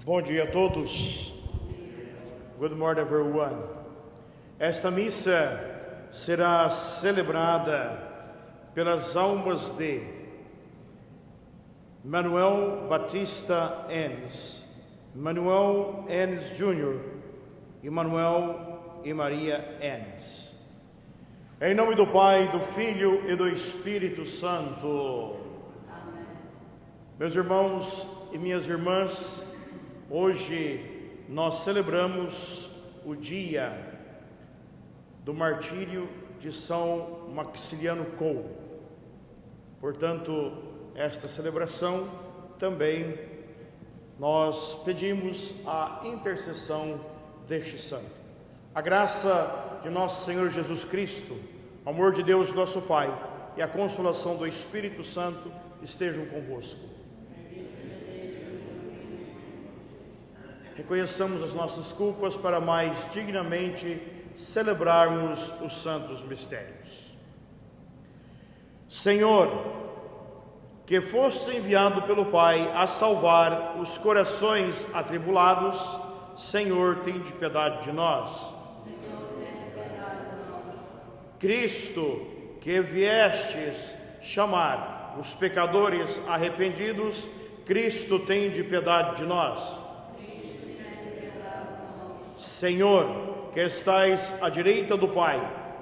Bom dia a todos. Good morning, everyone. Esta missa será celebrada pelas almas de Manuel Batista Enes, Manuel Enes Jr. e Manuel e Maria Enes. Em nome do Pai, do Filho e do Espírito Santo. Amém. Meus irmãos e minhas irmãs, hoje nós celebramos o dia do martírio de São Maximiliano Kolbe. Portanto, esta celebração também nós pedimos a intercessão deste santo. A graça de nosso Senhor Jesus Cristo, o amor de Deus nosso Pai e a consolação do Espírito Santo estejam convosco. Reconheçamos as nossas culpas para mais dignamente celebrarmos os santos mistérios. Senhor, que foste enviado pelo Pai a salvar os corações atribulados, Senhor, tende piedade de nós. Senhor, tende piedade de nós. Cristo, que viestes chamar os pecadores arrependidos, Cristo, tende piedade de nós. Senhor, que estais à direita do Pai,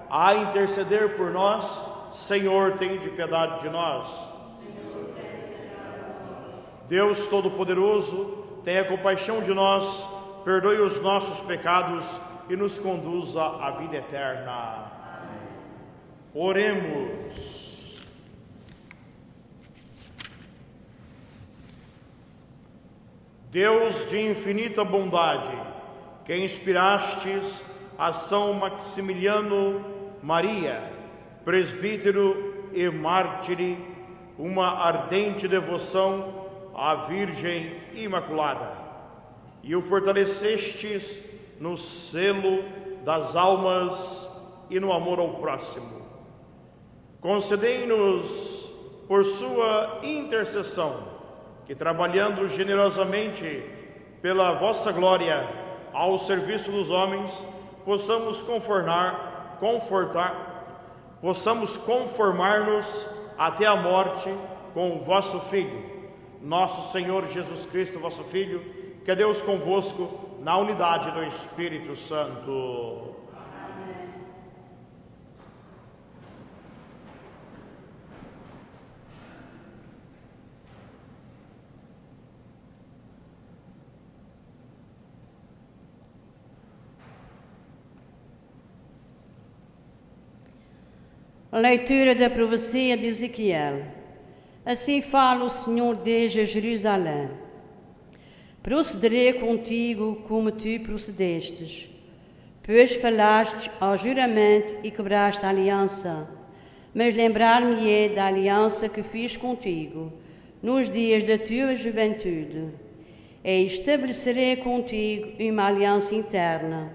a interceder por nós, Senhor, tende piedade de nós. Senhor, tende piedade de nós. Deus Todo-Poderoso, tenha compaixão de nós, perdoe os nossos pecados e nos conduza à vida eterna. Amém. Oremos. Deus de infinita bondade, que inspirastes a São Maximiliano Maria, presbítero e mártir, uma ardente devoção à Virgem Imaculada, e o fortalecestes no selo das almas e no amor ao próximo. Concedei-nos, por sua intercessão, que trabalhando generosamente pela vossa glória, ao serviço dos homens, possamos conformar-nos até a morte com o vosso Filho, nosso Senhor Jesus Cristo, vosso Filho, que é Deus convosco, na unidade do Espírito Santo. Amém. Leitura da profecia de Ezequiel. Assim fala o Senhor desde Jerusalém: procederei contigo como tu procedestes, pois falaste ao juramento e quebraste a aliança. Mas lembrar-me-ei da aliança que fiz contigo nos dias da tua juventude, e estabelecerei contigo uma aliança interna.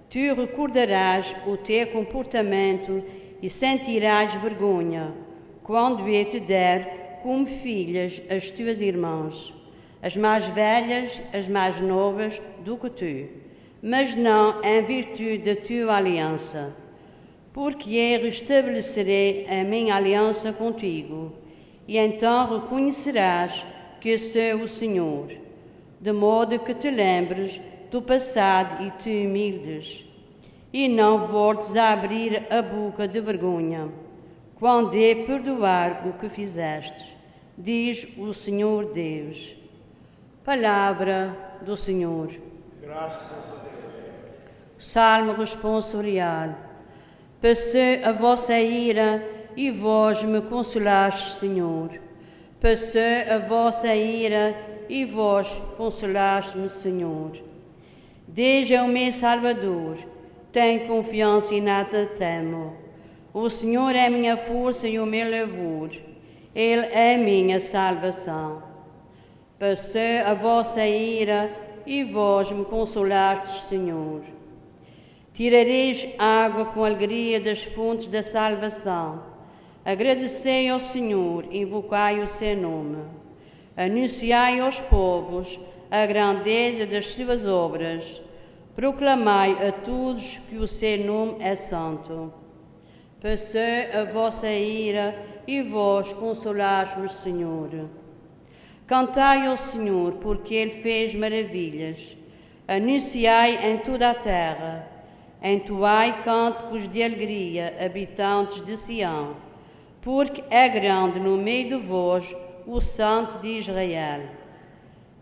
Tu recordarás o teu comportamento e sentirás vergonha quando eu te der como filhas as tuas irmãs, as mais velhas, as mais novas do que tu, mas não em virtude da tua aliança, porque eu restabelecerei a minha aliança contigo, e então reconhecerás que eu sou o Senhor, de modo que te lembres do passado e te humildes, e não voltes a abrir a boca de vergonha, quando eu perdoar o que fizestes, diz o Senhor Deus. Palavra do Senhor. Graças a Deus. Salmo responsorial. Passou a vossa ira e vós me consolastes, Senhor. Passou a vossa ira e vós consolaste-me, Senhor. Deus é o meu Salvador. Tenho confiança e nada temo. O Senhor é minha força e o meu louvor. Ele é minha salvação. Passou a vossa ira e vós me consolastes, Senhor. Tirareis água com alegria das fontes da salvação. Agradecei ao Senhor, invocai o seu nome. Anunciai aos povos a grandeza das suas obras. Proclamai a todos que o seu nome é santo. Passou a vossa ira e vós consolai-me, Senhor. Cantai ao Senhor, porque Ele fez maravilhas. Anunciai em toda a terra. Entoai cânticos de alegria, habitantes de Sião, porque é grande no meio de vós o Santo de Israel.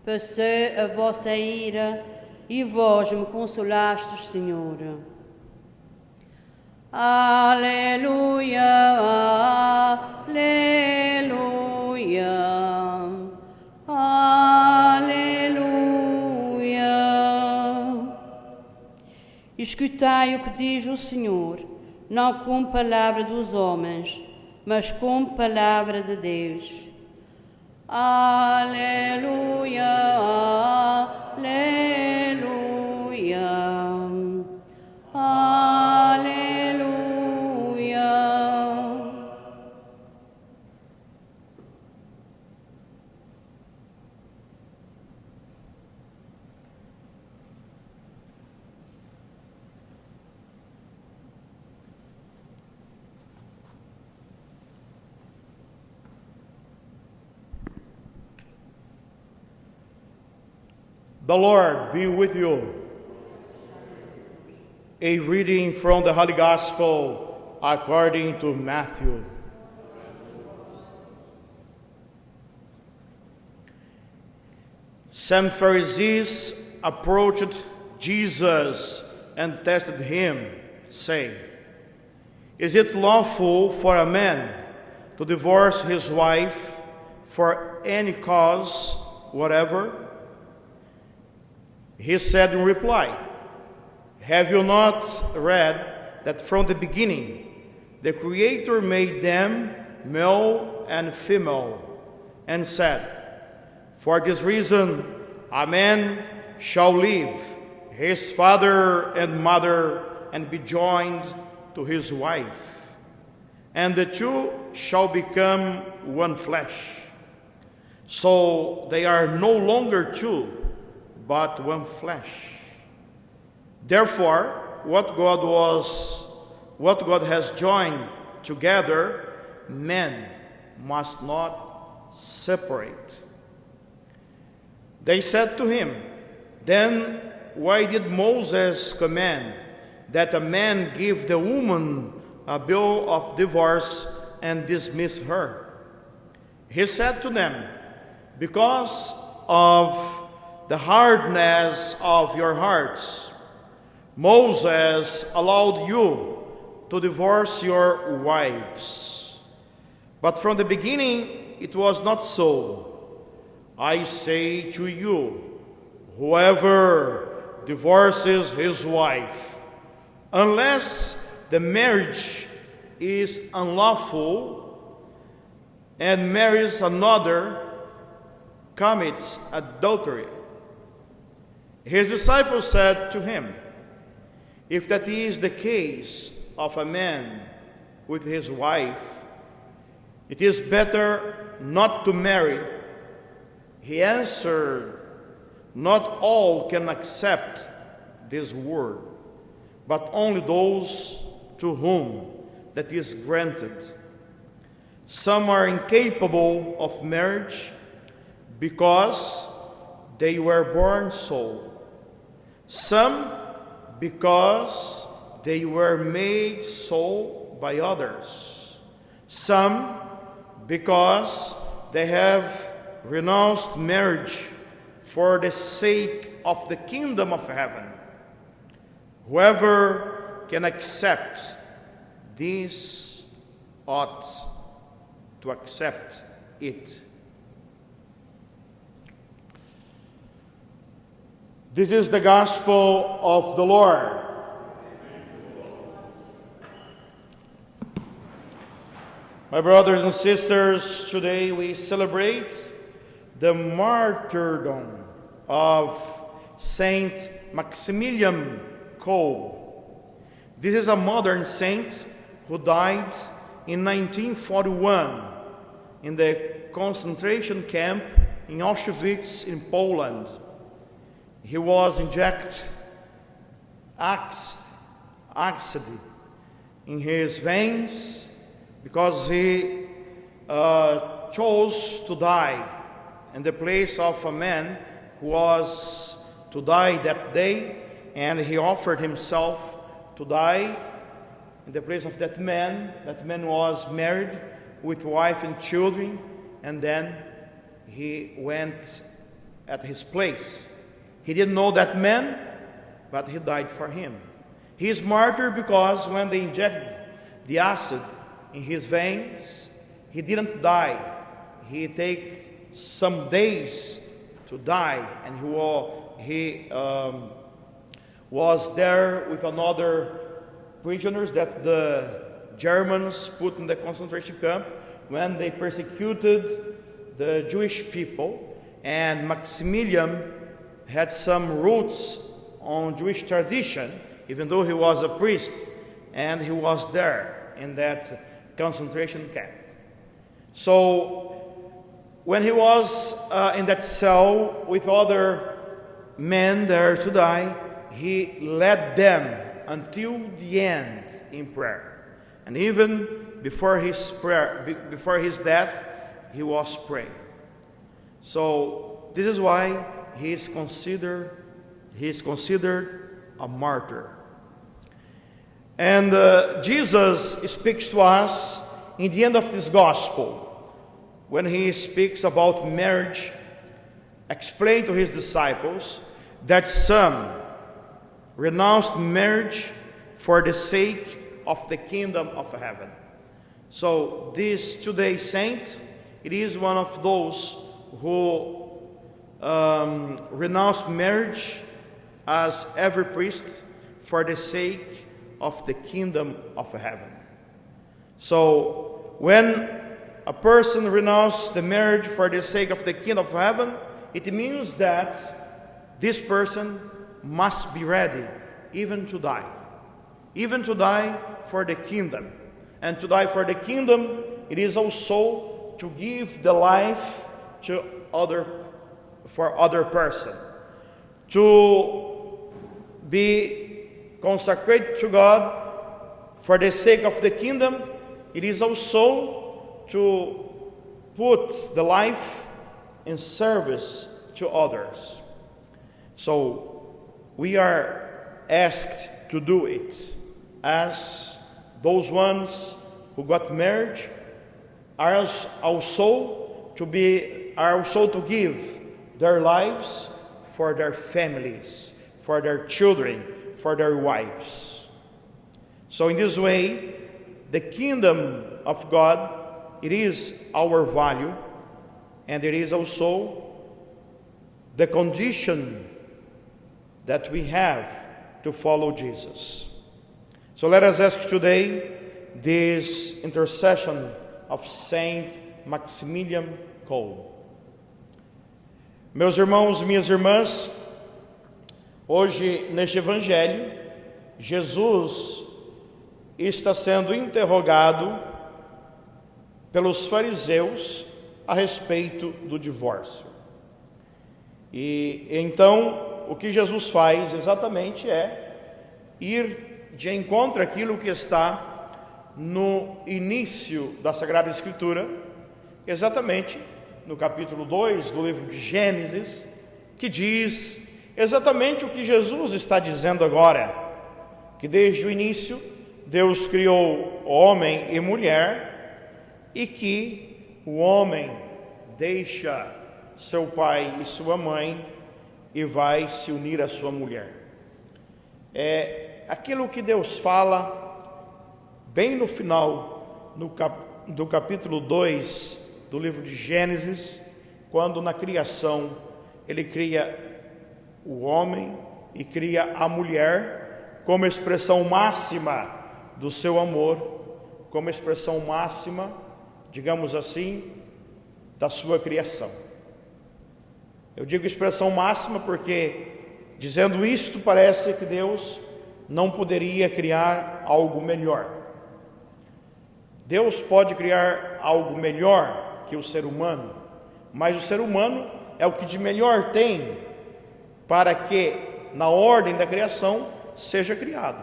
Passou a vossa ira e vós me consolastes, Senhor. Aleluia, aleluia, aleluia. Escutai o que diz o Senhor, não como palavra dos homens, mas como palavra de Deus. Aleluia, aleluia, aleluia. The Lord be with you. A reading from the Holy Gospel according to Matthew. Some Pharisees approached Jesus and tested him, saying, "Is it lawful for a man to divorce his wife for any cause whatever?" He said in reply, "Have you not read that from the beginning the Creator made them male and female, and said, 'For this reason a man shall leave his father and mother and be joined to his wife, and the two shall become one flesh.' So they are no longer two, but one flesh. Therefore, what God has joined together, men must not separate." They said to him, "Then why did Moses command that a man give the woman a bill of divorce and dismiss her?" He said to them, "Because of the hardness of your hearts. Moses allowed you to divorce your wives. But from the beginning it was not so. I say to you, whoever divorces his wife, unless the marriage is unlawful, and marries another, commits adultery." His disciples said to him, "If that is the case of a man with his wife, it is better not to marry." He answered, "Not all can accept this word, but only those to whom that is granted. Some are incapable of marriage because they were born so. Some because they were made so by others. Some because they have renounced marriage for the sake of the kingdom of heaven. Whoever can accept this ought to accept it." This is the gospel of the Lord. My brothers and sisters, today we celebrate the martyrdom of Saint Maximilian Kolbe. This is a modern saint who died in 1941 in the concentration camp in Auschwitz in Poland. he was injected acid in his veins because he chose to die in the place of a man who was to die that day, and he offered himself to die in the place of that man. That man was married with wife and children, and then he went at his place. He didn't know that man, but he died for him. He is martyred because when they injected the acid in his veins, he didn't die. He take some days to die, and he was there with another prisoners that the Germans put in the concentration camp when they persecuted the Jewish people. And Maximilian had some roots on Jewish tradition, even though he was a priest, and he was there in that concentration camp. So when he was in that cell with other men there to die, he led them until the end in prayer. And even before his death, he was praying. So this is why he is considered a martyr. And Jesus speaks to us in the end of this gospel, when he speaks about marriage, explain to his disciples that some renounced marriage for the sake of the kingdom of heaven. So this today saint, it is one of those who renounced marriage as every priest for the sake of the kingdom of heaven. So when a person renounces the marriage for the sake of the kingdom of heaven, it means that this person must be ready even to die for the kingdom. And to die for the kingdom, it is also to give the life for other person, to be consecrated to God for the sake of the kingdom. It is also to put the life in service to others. So we are asked to do it, as those ones who got married are also to give their lives for their families, for their children, for their wives. So in this way, the kingdom of God, it is our value, and it is also the condition that we have to follow Jesus. So let us ask today this intercession of Saint Maximilian Kolbe. Meus irmãos e minhas irmãs, hoje neste Evangelho, Jesus está sendo interrogado pelos fariseus a respeito do divórcio. E então, o que Jesus faz exatamente é ir de encontro àquilo que está no início da Sagrada Escritura, exatamente no capítulo 2 do livro de Gênesis, que diz exatamente o que Jesus está dizendo agora, que desde o início Deus criou homem e mulher, e que o homem deixa seu pai e sua mãe e vai se unir à sua mulher. É aquilo que Deus fala bem no final do capítulo 2 do livro de Gênesis, quando na criação ele cria o homem e cria a mulher como expressão máxima do seu amor, como expressão máxima, digamos assim, da sua criação. Eu digo expressão máxima porque, dizendo isto, parece que Deus não poderia criar algo melhor. Deus pode criar algo melhor que o ser humano, mas o ser humano é o que de melhor tem para que na ordem da criação seja criado.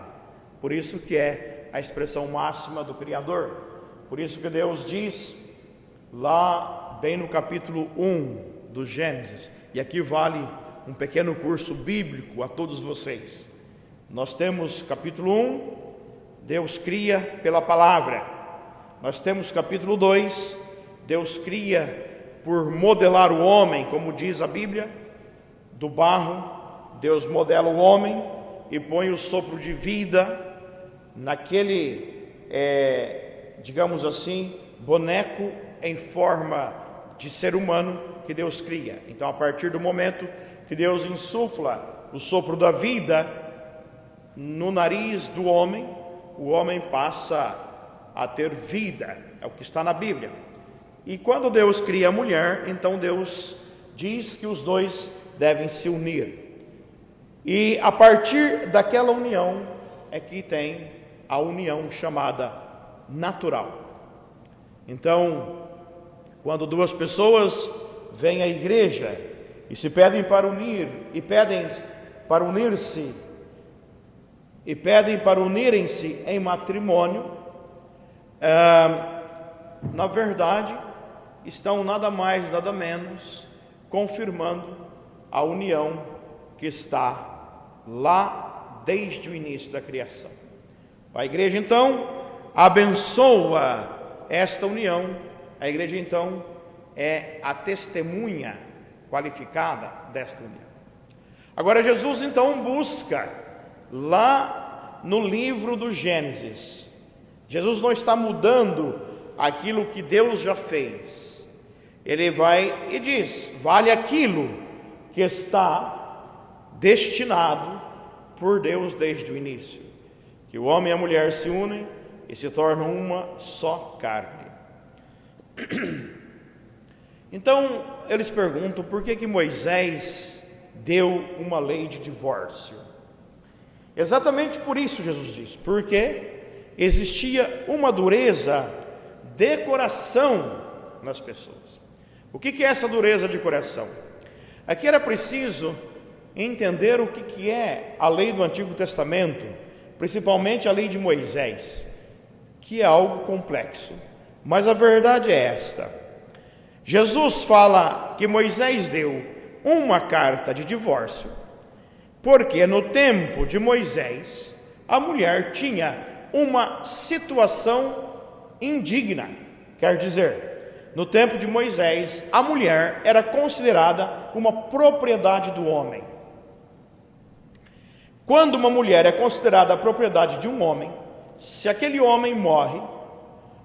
Por isso que é a expressão máxima do Criador. Por isso que Deus diz lá bem no capítulo 1 do Gênesis, e aqui vale um pequeno curso bíblico a todos vocês. Nós temos capítulo 1, Deus cria pela palavra. Nós temos capítulo 2, Deus cria por modelar o homem, como diz a Bíblia, do barro. Deus modela o homem e põe o sopro de vida naquele, digamos assim, boneco em forma de ser humano que Deus cria. Então, a partir do momento que Deus insufla o sopro da vida no nariz do homem, o homem passa a ter vida, é o que está na Bíblia. E quando Deus cria a mulher, então Deus diz que os dois devem se unir. E a partir daquela união é que tem a união chamada natural. Então, quando duas pessoas vêm à igreja e se pedem para unir, e pedem para unirem-se em matrimônio, na verdade, estão nada mais, nada menos confirmando a união que está lá desde o início da criação. A igreja então abençoa esta união. A igreja então é a testemunha qualificada desta união. Agora Jesus então busca lá no livro do Gênesis. Jesus não está mudando aquilo que Deus já fez. Ele vai e diz: vale aquilo que está destinado por Deus desde o início, que o homem e a mulher se unem e se tornam uma só carne. Então eles perguntam por que Moisés deu uma lei de divórcio. Exatamente por isso Jesus diz, porque existia uma dureza de coração nas pessoas. O que é essa dureza de coração? Aqui era preciso entender o que é a lei do Antigo Testamento, principalmente a lei de Moisés, que é algo complexo. Mas a verdade é esta: Jesus fala que Moisés deu uma carta de divórcio, porque no tempo de Moisés a mulher tinha uma situação indigna. Quer dizer, no tempo de Moisés a mulher era considerada uma propriedade do homem. Quando uma mulher é considerada a propriedade de um homem, se aquele homem morre,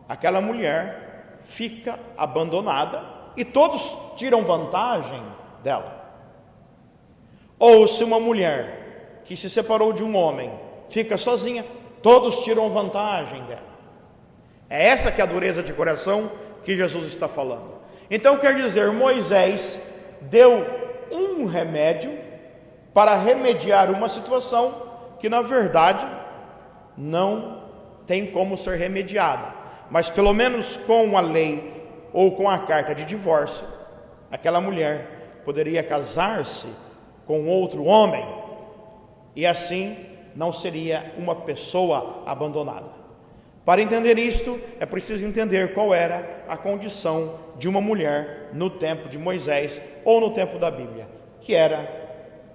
aquela mulher fica abandonada e todos tiram vantagem dela. Ou se uma mulher que se separou de um homem fica sozinha, todos tiram vantagem dela. É essa que é a dureza de coração que Jesus está falando. Então quer dizer, Moisés deu um remédio para remediar uma situação que na verdade não tem como ser remediada, mas pelo menos com a lei ou com a carta de divórcio, aquela mulher poderia casar-se com outro homem e assim não seria uma pessoa abandonada. Para entender isto, é preciso entender qual era a condição de uma mulher no tempo de Moisés ou no tempo da Bíblia, que era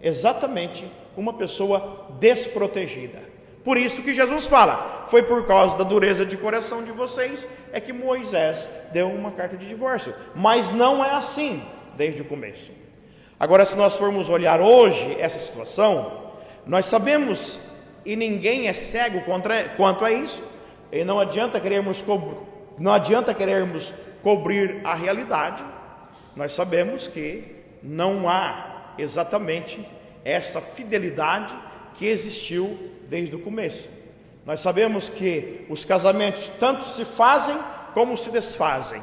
exatamente uma pessoa desprotegida. Por isso que Jesus fala, foi por causa da dureza de coração de vocês é que Moisés deu uma carta de divórcio, mas não é assim desde o começo. Agora, se nós formos olhar hoje essa situação, nós sabemos, e ninguém é cego quanto a isso, e não adianta querermos cobrir a realidade. Nós sabemos que não há exatamente essa fidelidade que existiu desde o começo. Nós sabemos que os casamentos tanto se fazem como se desfazem,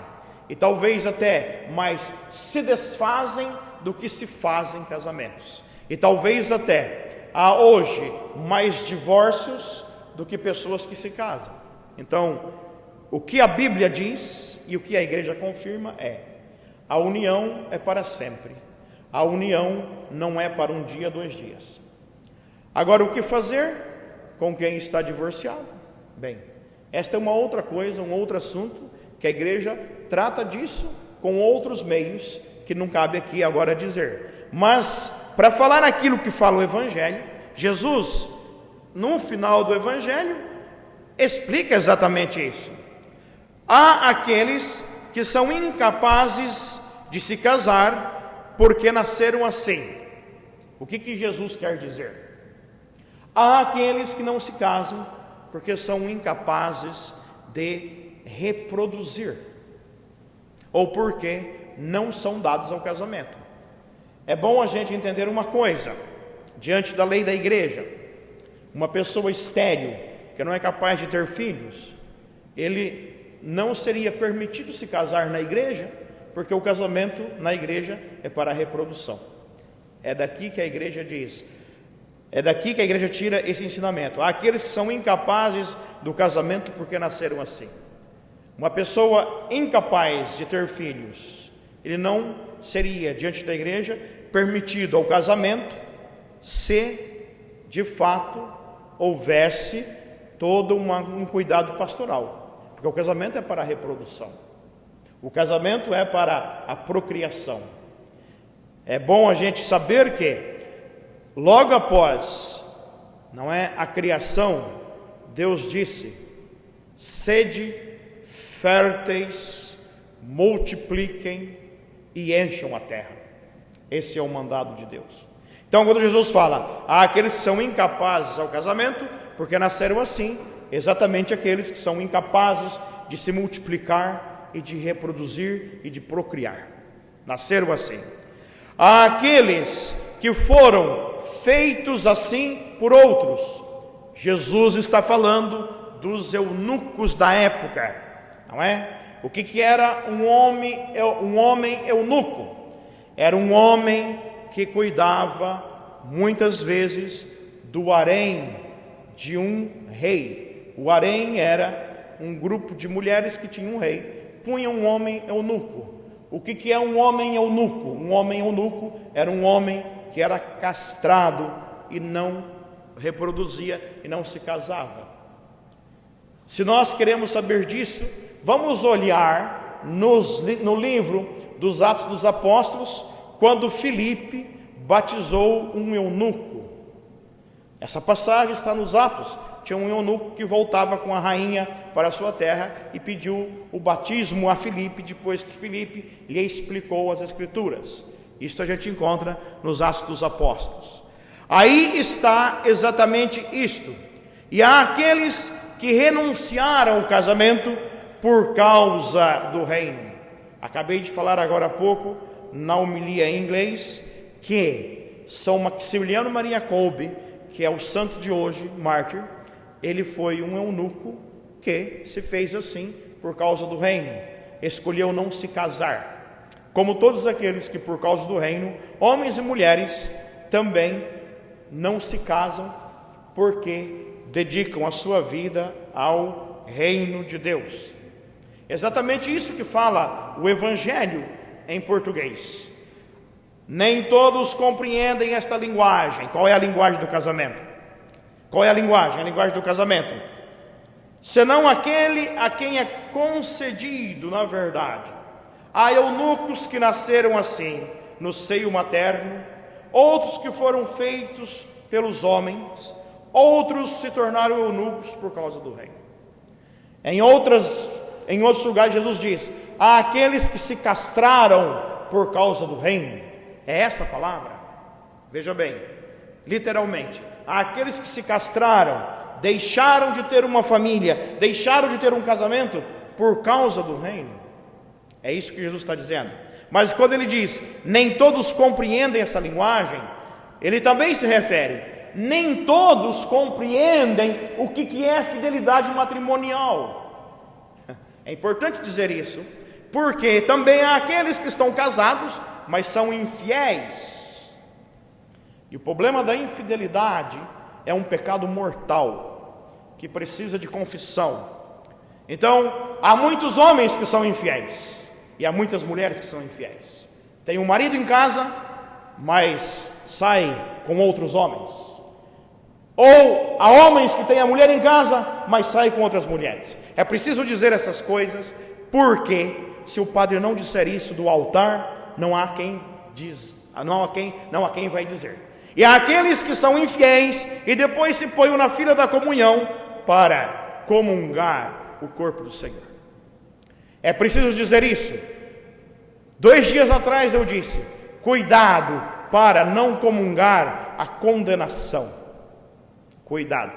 e talvez até mais se desfazem do que se fazem casamentos, e talvez até há hoje mais divórcios do que pessoas que se casam. Então, o que a Bíblia diz e o que a igreja confirma é: a união é para sempre. A união não é para um dia, 2 dias. Agora, o que fazer com quem está divorciado? Bem, esta é uma outra coisa, um outro assunto, que a igreja trata disso com outros meios, que não cabe aqui agora dizer. Mas, para falar aquilo que fala o Evangelho, Jesus, no final do Evangelho, explica exatamente isso. Há aqueles que são incapazes de se casar porque nasceram assim. O que Jesus quer dizer? Há aqueles que não se casam porque são incapazes de reproduzir, ou porque não são dados ao casamento. É bom a gente entender uma coisa, diante da lei da igreja: uma pessoa estéril, que não é capaz de ter filhos, ele não seria permitido se casar na igreja, porque o casamento na igreja é para a reprodução. É daqui que a igreja diz, é daqui que a igreja tira esse ensinamento. Há aqueles que são incapazes do casamento porque nasceram assim. Uma pessoa incapaz de ter filhos, ele não seria, diante da igreja, permitido ao casamento, se de fato houvesse todo um cuidado pastoral, porque o casamento é para a reprodução, o casamento é para a procriação. É bom a gente saber que logo após, não é, a criação, Deus disse: sede férteis, multipliquem e encham a terra. Esse é o mandado de Deus. Então, quando Jesus fala, há aqueles que são incapazes ao casamento, porque nasceram assim, exatamente aqueles que são incapazes de se multiplicar e de reproduzir e de procriar. Nasceram assim. Há aqueles que foram feitos assim por outros. Jesus está falando dos eunucos da época, não é? O que era um homem eunuco? Era um homem que cuidava muitas vezes do harém de um rei. O harém era um grupo de mulheres que tinha um rei, punha um homem eunuco. O que é um homem eunuco? Um homem eunuco era um homem que era castrado e não reproduzia e não se casava. Se nós queremos saber disso, vamos olhar no livro dos Atos dos Apóstolos, quando Filipe batizou um eunuco. Essa passagem está nos Atos. Tinha um eunuco que voltava com a rainha para a sua terra e pediu o batismo a Filipe, depois que Filipe lhe explicou as Escrituras. Isto a gente encontra nos Atos dos Apóstolos. Aí está exatamente isto. E há aqueles que renunciaram ao casamento por causa do reino. Acabei de falar agora há pouco, na homilia em inglês, que São Maximiliano Maria Kolbe, que é o santo de hoje, mártir, ele foi um eunuco que se fez assim por causa do reino, escolheu não se casar. Como todos aqueles que por causa do reino, homens e mulheres, também não se casam porque dedicam a sua vida ao reino de Deus. Exatamente isso que fala o Evangelho em português. Nem todos compreendem esta linguagem. Qual é a linguagem do casamento? Qual é a linguagem? A linguagem do casamento. Senão aquele a quem é concedido, na verdade. Há eunucos que nasceram assim, no seio materno, outros que foram feitos pelos homens, outros se tornaram eunucos por causa do reino. Em outros lugares Jesus diz: há aqueles que se castraram por causa do reino. É essa a palavra? Veja bem, literalmente, há aqueles que se castraram, deixaram de ter uma família, deixaram de ter um casamento por causa do reino. É isso que Jesus está dizendo. Mas quando ele diz, nem todos compreendem essa linguagem, ele também se refere, nem todos compreendem o que é fidelidade matrimonial. É importante dizer isso, porque também há aqueles que estão casados, mas são infiéis. E o problema da infidelidade é um pecado mortal, que precisa de confissão. Então, há muitos homens que são infiéis, e há muitas mulheres que são infiéis. Tem um marido em casa, mas sai com outros homens. Ou há homens que têm a mulher em casa, mas saem com outras mulheres. É preciso dizer essas coisas, porque se o padre não disser isso do altar, não há quem vai dizer. E há aqueles que são infiéis e depois se põem na fila da comunhão para comungar o corpo do Senhor. É preciso dizer isso. 2 dias atrás eu disse: cuidado para não comungar a condenação. Cuidado.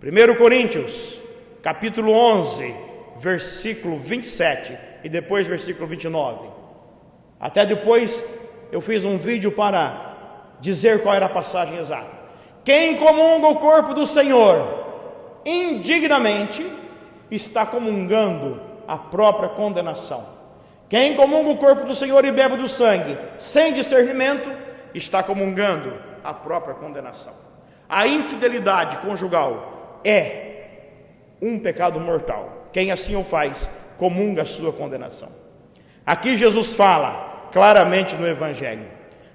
1 Coríntios, capítulo 11, versículo 27 e depois versículo 29. Até depois eu fiz um vídeo para dizer qual era a passagem exata. Quem comunga o corpo do Senhor indignamente está comungando a própria condenação. Quem comunga o corpo do Senhor e bebe do sangue sem discernimento está comungando a própria condenação. A infidelidade conjugal é um pecado mortal. Quem assim o faz, comunga a sua condenação. Aqui Jesus fala claramente no Evangelho.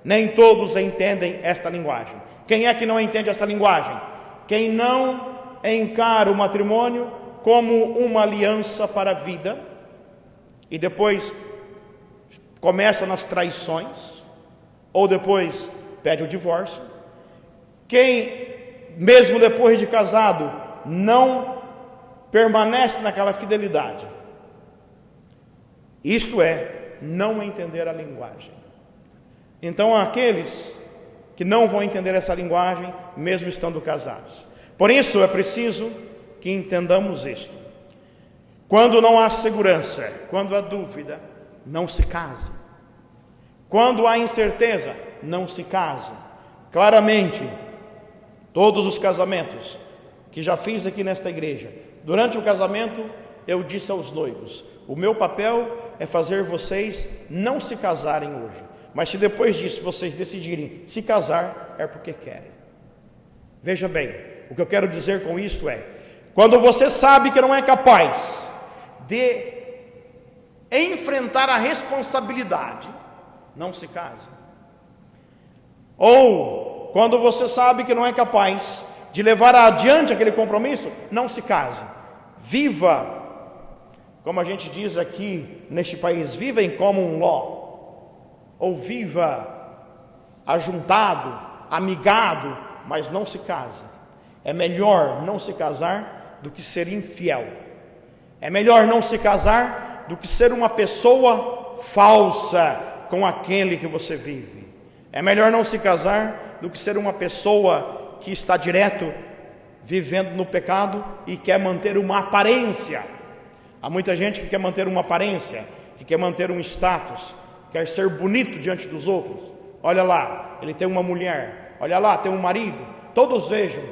Nem todos entendem esta linguagem. Quem é que não entende essa linguagem? Quem não encara o matrimônio como uma aliança para a vida e depois começa nas traições, ou depois pede o divórcio. Quem, mesmo depois de casado, não permanece naquela fidelidade. Isto é, não entender a linguagem. Então, há aqueles que não vão entender essa linguagem, mesmo estando casados. Por isso, é preciso que entendamos isto. Quando não há segurança, quando há dúvida, não se case. Quando há incerteza, não se case. Claramente, todos os casamentos que já fiz aqui nesta igreja, durante o casamento eu disse aos noivos: o meu papel é fazer vocês não se casarem hoje, mas se depois disso vocês decidirem se casar, é porque querem. Veja bem, o que eu quero dizer com isso é: quando você sabe que não é capaz de enfrentar a responsabilidade, não se case. Ou quando você sabe que não é capaz de levar adiante aquele compromisso, não se case. Viva, como a gente diz aqui neste país, viva em common law. Ou viva ajuntado, amigado, mas não se case. É melhor não se casar do que ser infiel. É melhor não se casar do que ser uma pessoa falsa com aquele que você vive. É melhor não se casar do que ser uma pessoa que está direto vivendo no pecado e quer manter uma aparência. Há muita gente que quer manter uma aparência, que quer manter um status, quer ser bonito diante dos outros. Olha lá, ele tem uma mulher, olha lá, tem um marido, todos vejam,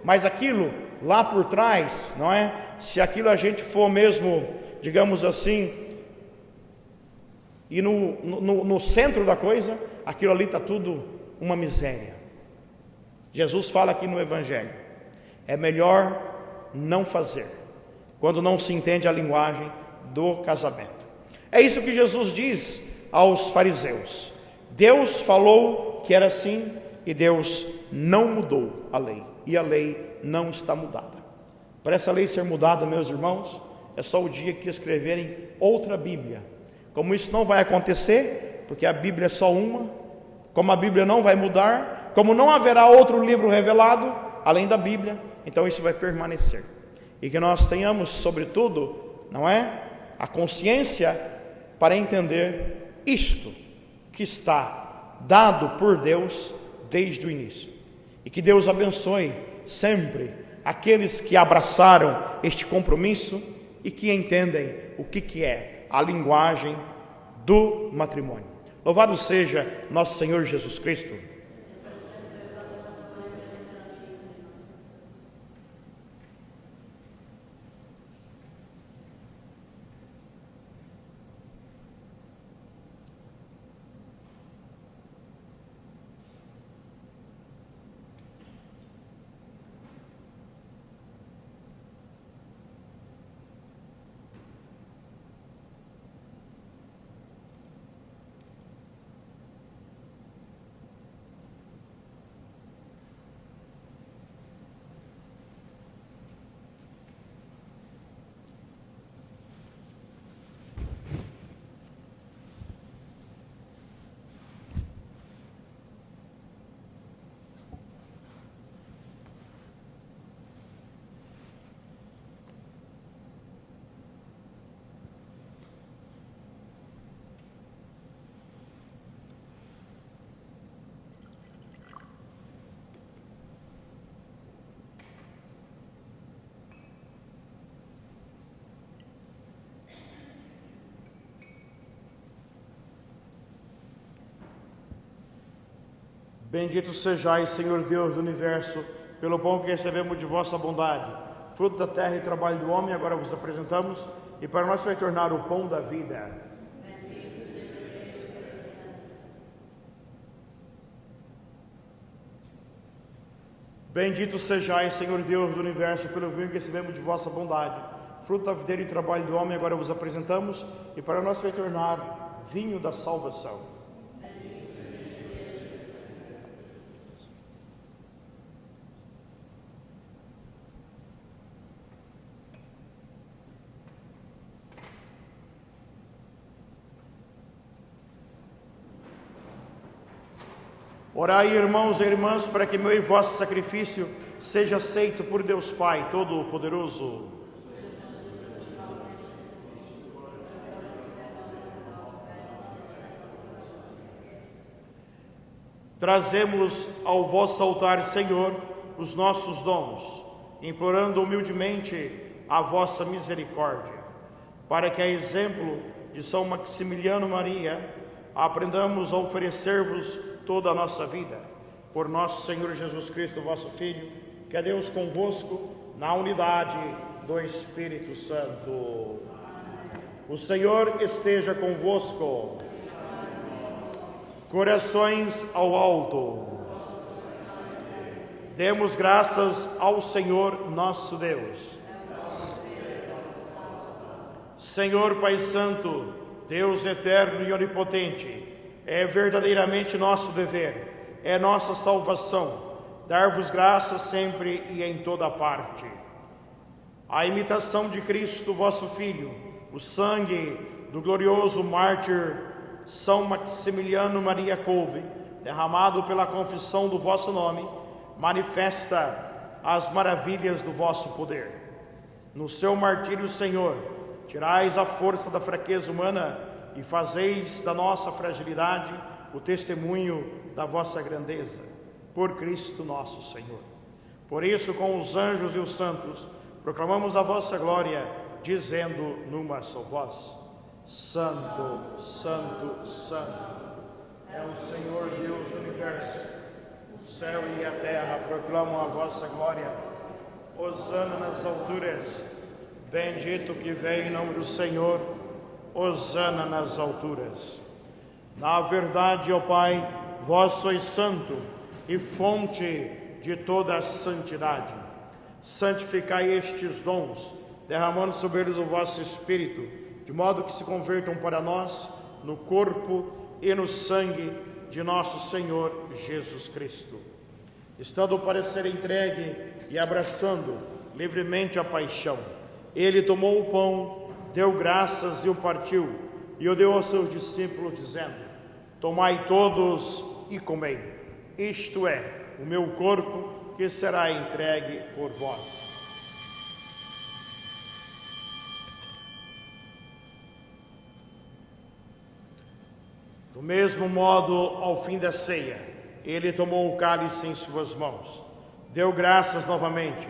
mas aquilo lá por trás, não é? Se aquilo a gente for mesmo, digamos assim, e no centro da coisa, aquilo ali está tudo uma miséria. Jesus fala aqui no Evangelho: é melhor não fazer, quando não se entende a linguagem do casamento. É isso que Jesus diz aos fariseus. Deus falou que era assim e Deus não mudou a lei, e a lei não está mudada. Para essa lei ser mudada, meus irmãos, é só o dia que escreverem outra Bíblia. Como isso não vai acontecer, porque a Bíblia é só uma, como a Bíblia não vai mudar, como não haverá outro livro revelado além da Bíblia, então isso vai permanecer. E que nós tenhamos, sobretudo, não é, a consciência para entender isto que está dado por Deus desde o início. E que Deus abençoe sempre aqueles que abraçaram este compromisso e que entendem o que é a linguagem do matrimônio. Louvado seja nosso Senhor Jesus Cristo. Bendito sejais, Senhor Deus do universo, pelo pão que recebemos de vossa bondade, fruto da terra e trabalho do homem, agora vos apresentamos, e para nós vai tornar o pão da vida. Bendito sejais, Senhor Deus do universo, pelo vinho que recebemos de vossa bondade, fruto da videira e trabalho do homem, agora vos apresentamos, e para nós vai tornar vinho da salvação. Orai, irmãos e irmãs, para que meu e vosso sacrifício seja aceito por Deus Pai Todo-Poderoso. Trazemos ao vosso altar, Senhor, os nossos dons, implorando humildemente a vossa misericórdia, para que, a exemplo de São Maximiliano Maria, aprendamos a oferecer-vos toda a nossa vida, por nosso Senhor Jesus Cristo, vosso Filho, que é Deus convosco, na unidade do Espírito Santo. O Senhor esteja convosco. Corações ao alto. Demos graças ao Senhor nosso Deus. Senhor Pai Santo, Deus eterno e onipotente, é verdadeiramente nosso dever, é nossa salvação, dar-vos graças sempre e em toda parte. A imitação de Cristo, vosso Filho, o sangue do glorioso mártir São Maximiliano Maria Kolbe, derramado pela confissão do vosso nome, manifesta as maravilhas do vosso poder. No seu martírio, Senhor, tirais a força da fraqueza humana e fazeis da nossa fragilidade o testemunho da vossa grandeza, por Cristo nosso Senhor. Por isso, com os anjos e os santos, proclamamos a vossa glória, dizendo numa só voz: Santo, Santo, Santo, é o Senhor Deus do universo. O céu e a terra proclamam a vossa glória. Hosana nas alturas, bendito que vem em nome do Senhor. Hosana nas alturas. Na verdade, ó Pai, vós sois santo e fonte de toda a santidade. Santificai estes dons, derramando sobre eles o vosso Espírito, de modo que se convertam para nós no corpo e no sangue de nosso Senhor Jesus Cristo. Estando para ser entregue e abraçando livremente a paixão, ele tomou o pão, deu graças e o partiu, e o deu aos seus discípulos, dizendo: Tomai todos e comei, isto é o meu corpo, que será entregue por vós. Do mesmo modo, ao fim da ceia, ele tomou o cálice em suas mãos, deu graças novamente,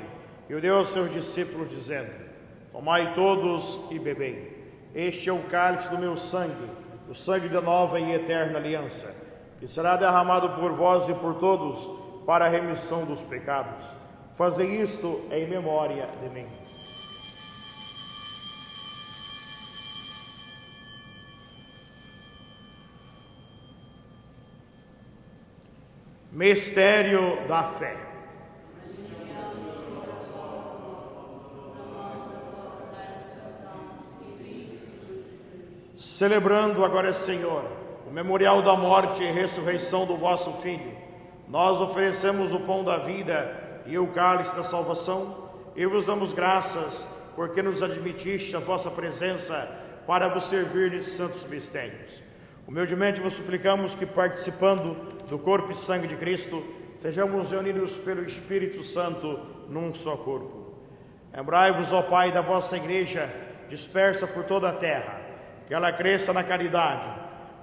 e o deu aos seus discípulos, dizendo: Tomai todos e bebei. Este é o cálice do meu sangue, o sangue da nova e eterna aliança, que será derramado por vós e por todos para a remissão dos pecados. Fazei isto em memória de mim. Mistério da fé. Celebrando agora, Senhor, o memorial da morte e ressurreição do vosso Filho, nós oferecemos o pão da vida e o cálice da salvação, e vos damos graças, porque nos admitiste a vossa presença para vos servir nesses santos mistérios. Humildemente vos suplicamos que, participando do corpo e sangue de Cristo, sejamos reunidos pelo Espírito Santo num só corpo. Lembrai-vos, ó Pai, da vossa igreja dispersa por toda a terra, que ela cresça na caridade,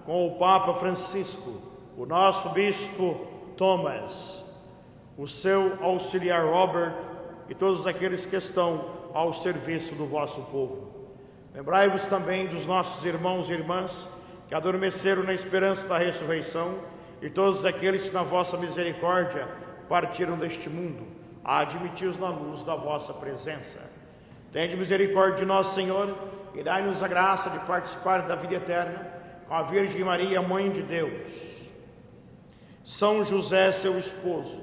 com o Papa Francisco, o nosso Bispo Thomas, o seu auxiliar Robert e todos aqueles que estão ao serviço do vosso povo. Lembrai-vos também dos nossos irmãos e irmãs que adormeceram na esperança da ressurreição, e todos aqueles que na vossa misericórdia partiram deste mundo, admiti-os na luz da vossa presença. Tende misericórdia de nós, Senhor, e dai-nos a graça de participar da vida eterna com a Virgem Maria, Mãe de Deus, São José, seu esposo,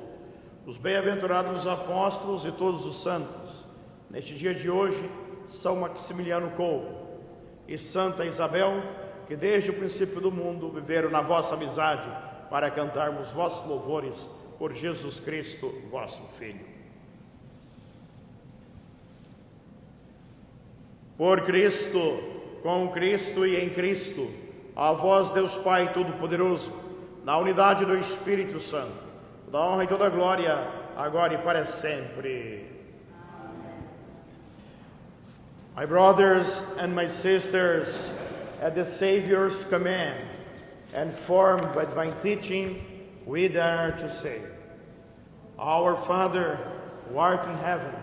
os bem-aventurados apóstolos e todos os santos. Neste dia de hoje, São Maximiliano Kolbe e Santa Isabel, que desde o princípio do mundo viveram na vossa amizade, para cantarmos vossos louvores por Jesus Cristo, vosso Filho. Por Cristo, com Cristo e em Cristo, a vós, Deus Pai Todo-Poderoso, na unidade do Espírito Santo, toda honra e toda glória, agora e para sempre. My brothers and my sisters, at the Savior's command, and formed by divine teaching, we dare to say, Our Father, who art in heaven,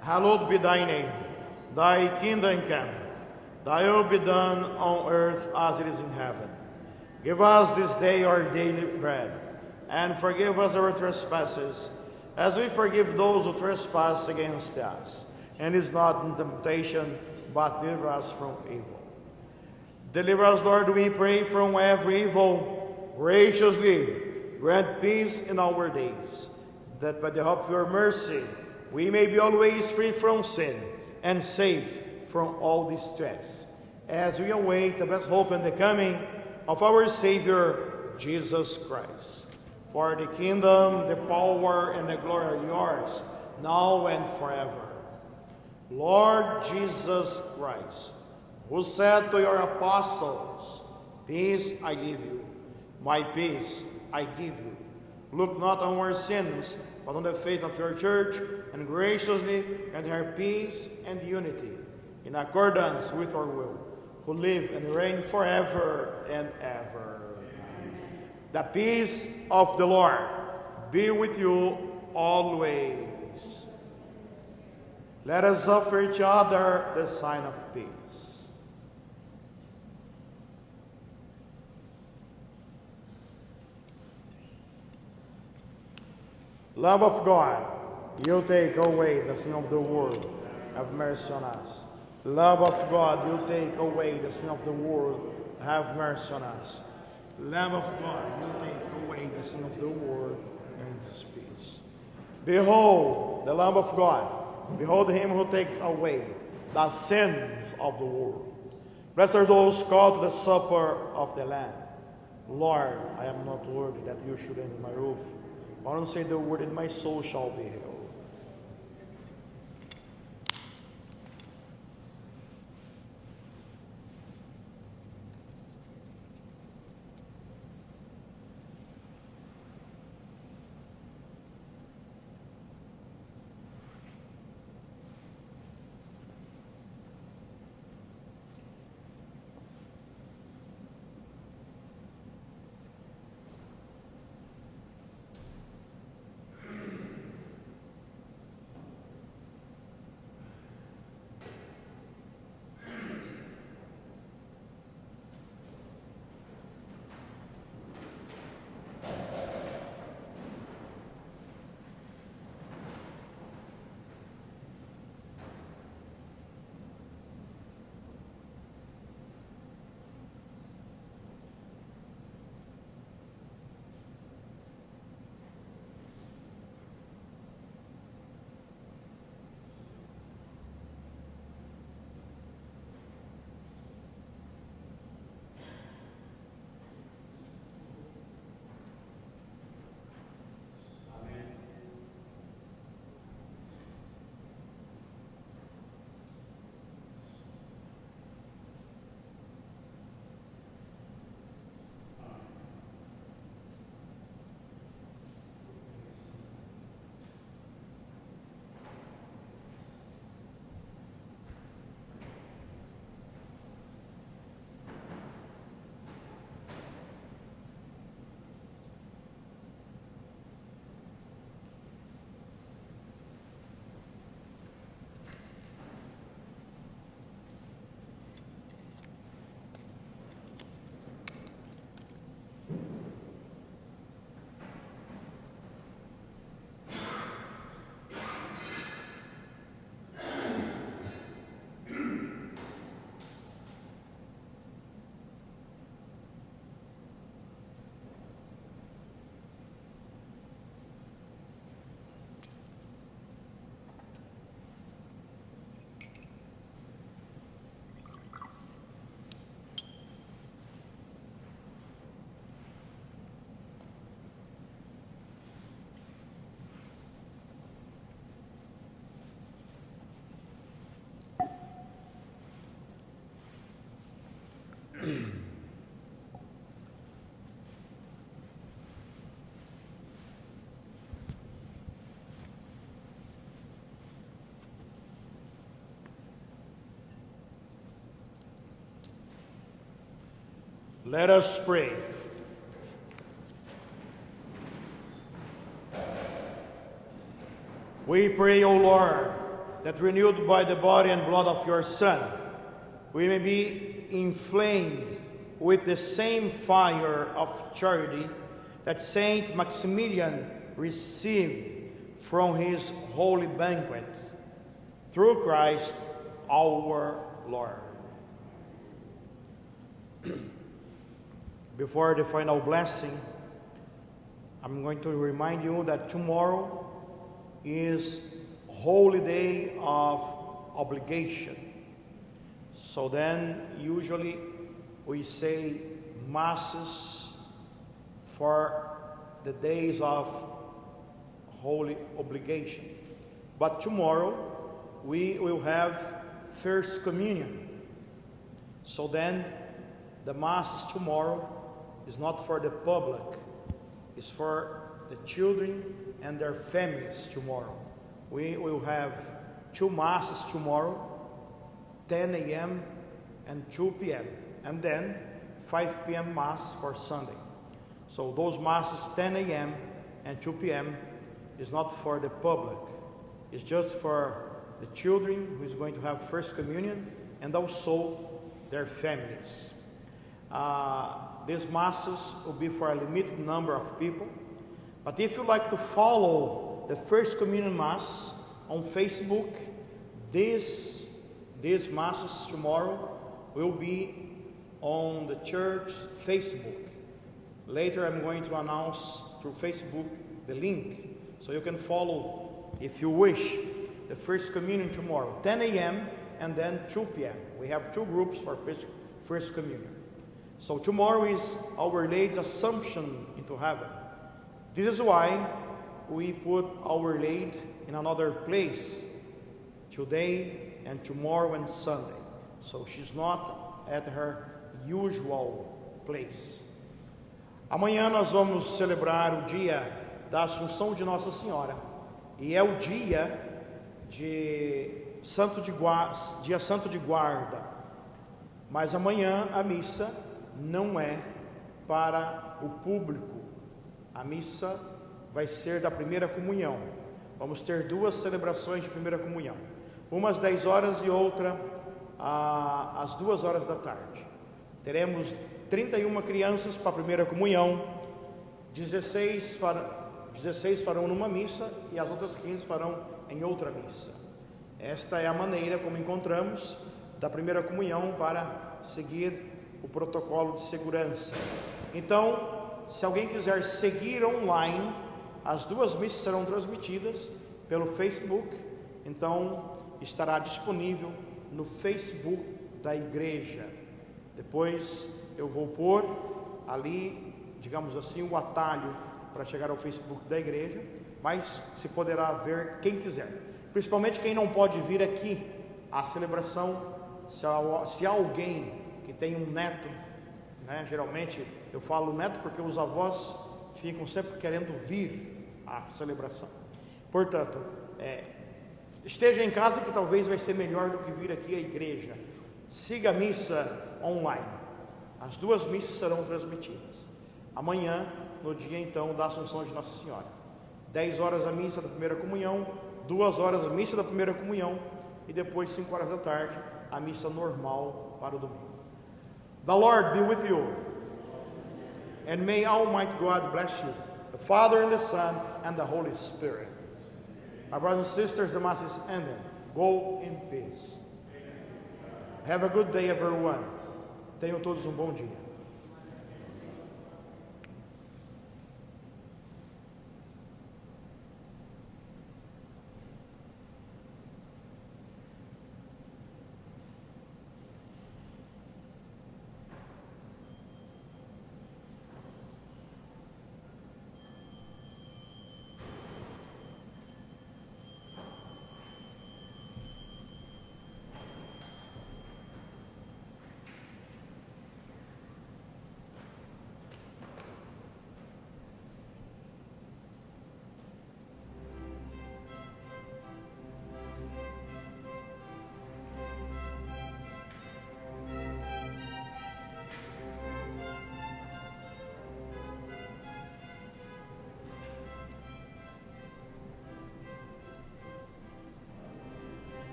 hallowed be thy name. Thy kingdom come, thy will be done on earth as it is in heaven. Give us this day our daily bread, and forgive us our trespasses, as we forgive those who trespass against us. And is not in temptation, but deliver us from evil. Deliver us, Lord, we pray, from every evil. Graciously grant peace in our days, that by the help of your mercy we may be always free from sin and safe from all distress, as we await the best hope and the coming of our Savior, Jesus Christ. For the kingdom, the power, and the glory are yours, now and forever. Lord Jesus Christ, who said to your apostles, Peace I give you, my peace I give you. Look not on our sins, but on the faith of your church, and graciously grant her peace and unity, in accordance with your will, who live and reign forever and ever. The peace of the Lord be with you always. Let us offer each other the sign of peace. Love of God, you take away the sin of the world. Have mercy on us. Love of God, you take away the sin of the world. Have mercy on us. Lamb of God, you take away the sin of the world, and this peace. Behold the Lamb of God. Behold him who takes away the sins of the world. Blessed are those called to the supper of the Lamb. Lord, I am not worthy that you should enter my roof. Only say the word, and my soul shall be healed. Let us pray. We pray, O Lord, that renewed by the body and blood of your Son, we may be inflamed with the same fire of charity that Saint Maximilian received from his holy banquet. Through Christ our Lord. Before the final blessing, I'm going to remind you that tomorrow is Holy Day of Obligation. So then, usually we say masses for the days of holy obligation. But tomorrow we will have First Communion. So then, the masses tomorrow is not for the public, it's for the children and their families tomorrow. We will have 2 masses tomorrow, 10 a.m. and 2 p.m. and then 5 p.m. mass for Sunday. So those masses 10 a.m. and 2 p.m. is not for the public. It's just for the children who is going to have First Communion and also their families. These masses will be for a limited number of people. But if you like to follow the First Communion Mass on Facebook, these masses tomorrow will be on the church Facebook. Later I'm going to announce through Facebook the link, so you can follow, if you wish, the First Communion tomorrow, 10 a.m. and then 2 p.m. We have 2 groups for First Communion. So tomorrow is Our Lady's Assumption into heaven. This is why we put Our Lady in another place today and tomorrow and Sunday. So she's not at her usual place. Amanhã nós vamos celebrar o dia da Assunção de Nossa Senhora. E é o dia Santo de Guarda. Mas amanhã a missa não é para o público. A missa vai ser da primeira comunhão. Vamos ter 2 celebrações de primeira comunhão. Uma às 10 horas e outra às 2 horas da tarde. Teremos 31 crianças para a primeira comunhão, 16 farão numa missa e as outras 15 farão em outra missa. Esta é a maneira como encontramos da primeira comunhão para seguir o protocolo de segurança. Então, se alguém quiser seguir online, as 2 missas serão transmitidas pelo Facebook, então estará disponível no Facebook da igreja. Depois eu vou pôr ali, digamos assim, o atalho para chegar ao Facebook da igreja, mas se poderá ver quem quiser, principalmente quem não pode vir aqui à celebração. Se há alguém que tem um neto, né? Geralmente eu falo neto porque os avós ficam sempre querendo vir à celebração. Portanto, esteja em casa, que talvez vai ser melhor do que vir aqui à igreja. Siga a missa online. As 2 missas serão transmitidas. Amanhã, no dia então da Assunção de Nossa Senhora, 10 horas a missa da primeira comunhão, 2 horas a missa da primeira comunhão e depois 5 horas da tarde a missa normal para o domingo. The Lord be with you, and may Almighty God bless you, the Father and the Son and the Holy Spirit. My brothers and sisters, the Mass is ended. Go in peace. Have a good day, everyone. Tenham todos um bom dia.